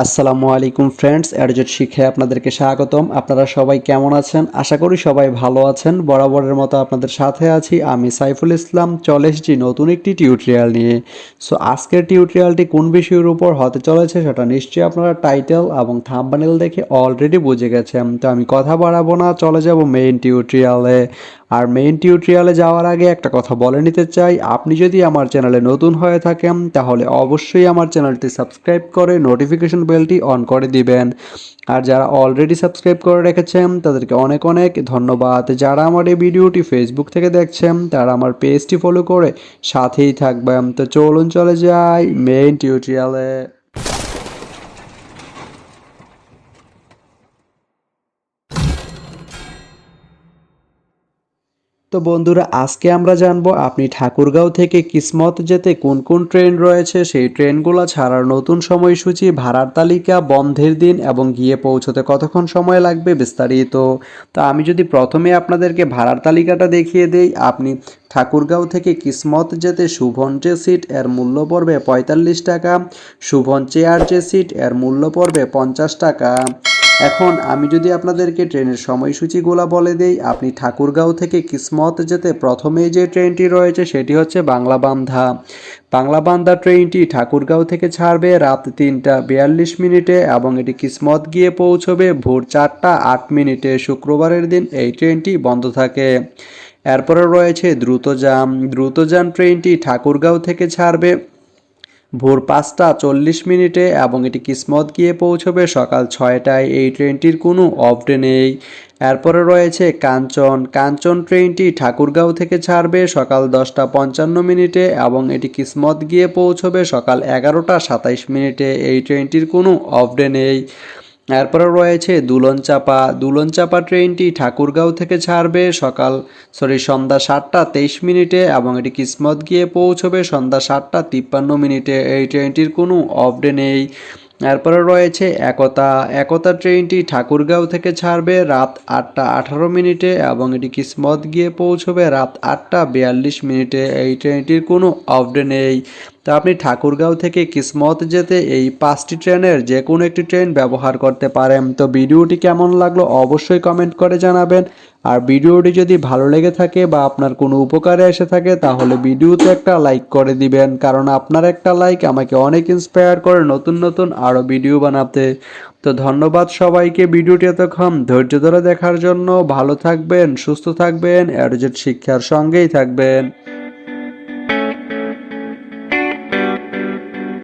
আসসালামু আলাইকুম ফ্রেন্ডস, এডুজেট শিক্ষায় আপনাদেরকে স্বাগতম। আপনারা সবাই কেমন আছেন? আশা করি সবাই ভালো আছেন। বরাবরের মতো আপনাদের সাথে আছি আমি সাইফুল ইসলাম। চলে এসেছি নতুন একটি টিউটোরিয়াল নিয়ে। সো আজকের টিউটোরিয়ালটি কোন বিষয়ের উপর হতে চলেছে সেটা নিশ্চয়ই আপনারা টাইটেল এবং থাম্বনেল দেখে অলরেডি বুঝে গেছেন। তো আমি কথা বাড়াবো না, চলে যাব মেইন টিউটোরিয়ালে। আর মেইন টিউটোরিয়ালে যাওয়ার আগে একটা কথা বলে নিতে চাই, আপনি যদি আমার চ্যানেলে নতুন হয়ে থাকেন তাহলে অবশ্যই আমার চ্যানেলটি সাবস্ক্রাইব করে নোটিফিকেশন বেলটি অন করে দিবেন। আর যারা অলরেডি সাবস্ক্রাইব করে রেখেছেন তাদেরকে অনেক অনেক ধন্যবাদ। যারা আমার এই ভিডিওটি ফেসবুক থেকে দেখছেন তারা আমার পেজটি ফলো করে সাথেই থাকবেন। তো চলুন চলে যাই মেইন টিউটোরিয়ালে। তো বন্ধুরা, আজকে আমরা জানবো আপনি ঠাকুরগাঁও থেকে কিসমত যেতে কোন কোন ট্রেন রয়েছে, সেই ট্রেনগুলো ছাড়ার নতুন সময়সূচি, ভাড়ার তালিকা, বন্ধের দিন এবং গিয়ে পৌঁছতে কতক্ষণ সময় লাগবে বিস্তারিত। তো আমি যদি প্রথমে আপনাদেরকে ভাড়ার তালিকাটা দেখিয়ে দেই, আপনি ঠাকুরগাঁও থেকে কিসমত যেতে শুভন যে সিট এর মূল্য পড়বে ৪৫ টাকা, শুভন চেয়ার যে সিট এর মূল্য পড়বে ৫০ টাকা। এখন আমি যদি আপনাদেরকে ট্রেনের সময়সূচিগুলো বলে দেই, আপনি ঠাকুরগাঁও থেকে কিসমত যেতে প্রথমেই যে ট্রেনটি রয়েছে সেটি হচ্ছে বাংলাবান্ধা। বাংলাবান্ধা ট্রেনটি ঠাকুরগাঁও থেকে ছাড়বে রাত ৩টা ৪২ মিনিটে এবং এটি কিসমত গিয়ে পৌঁছবে ভোর ৪টা ৮ মিনিটে। শুক্রবারের দিন এই ট্রেনটি বন্ধ থাকে। এরপরে রয়েছে দ্রুতযান ট্রেনটি ঠাকুরগাঁও থেকে ছাড়বে ভোর ৫টা ৪০ মিনিটে এবং এটি কিসমত গিয়ে পৌঁছবে সকাল ৬টায়। এই ট্রেনটির কোনো অফ ডে নেই। এরপরে রয়েছে কাঞ্চন ট্রেনটি ঠাকুরগাঁও থেকে ছাড়বে সকাল ১০টা ৫৫ মিনিটে এবং এটি কিসমত গিয়ে পৌঁছবে সকাল ১১টা ২৭ মিনিটে। এই ট্রেনটির কোনো অফ ডে নেই। এরপরে রয়েছে দুলনচাপা ট্রেনটি ঠাকুরগাঁও থেকে ছাড়বে সন্ধ্যা ৭টা ২৩ মিনিটে এবং এটি কিসমত গিয়ে পৌঁছবে সন্ধ্যা ৭টা ৫৩ মিনিটে। এই ট্রেনটির কোনো অফ ডে নেই। এরপরে রয়েছে একতা ট্রেনটি ঠাকুরগাঁও থেকে ছাড়বে রাত ৮টা ১৮ মিনিটে এবং এটি কিসমত গিয়ে পৌঁছবে রাত ৮টা ৪২ মিনিটে। এই ট্রেনটির কোনো অফ ডে নেই। তো আপনি ঠাকুরগাঁও থেকে কিসমত যেতে এই 5টি ট্রেনের যে কোনো একটি ট্রেন ব্যবহার করতে পারেন। তো ভিডিওটি কেমন লাগলো অবশ্যই কমেন্ট করে জানাবেন। আর ভিডিওটি যদি ভালো লেগে থাকে বা আপনার কোনো উপকারে এসে থাকে তাহলে ভিডিওতে একটা লাইক করে দিবেন, কারণ আপনার একটা লাইক আমাকে অনেক ইন্সপায়ার করে নতুন নতুন আরও ভিডিও বানাতে। তো ধন্যবাদ সবাইকে ভিডিওটি এতক্ষণ ধৈর্য ধরে দেখার জন্য। ভালো থাকবেন, সুস্থ থাকবেন, এডুজেট শিক্ষার সঙ্গেই থাকবেন।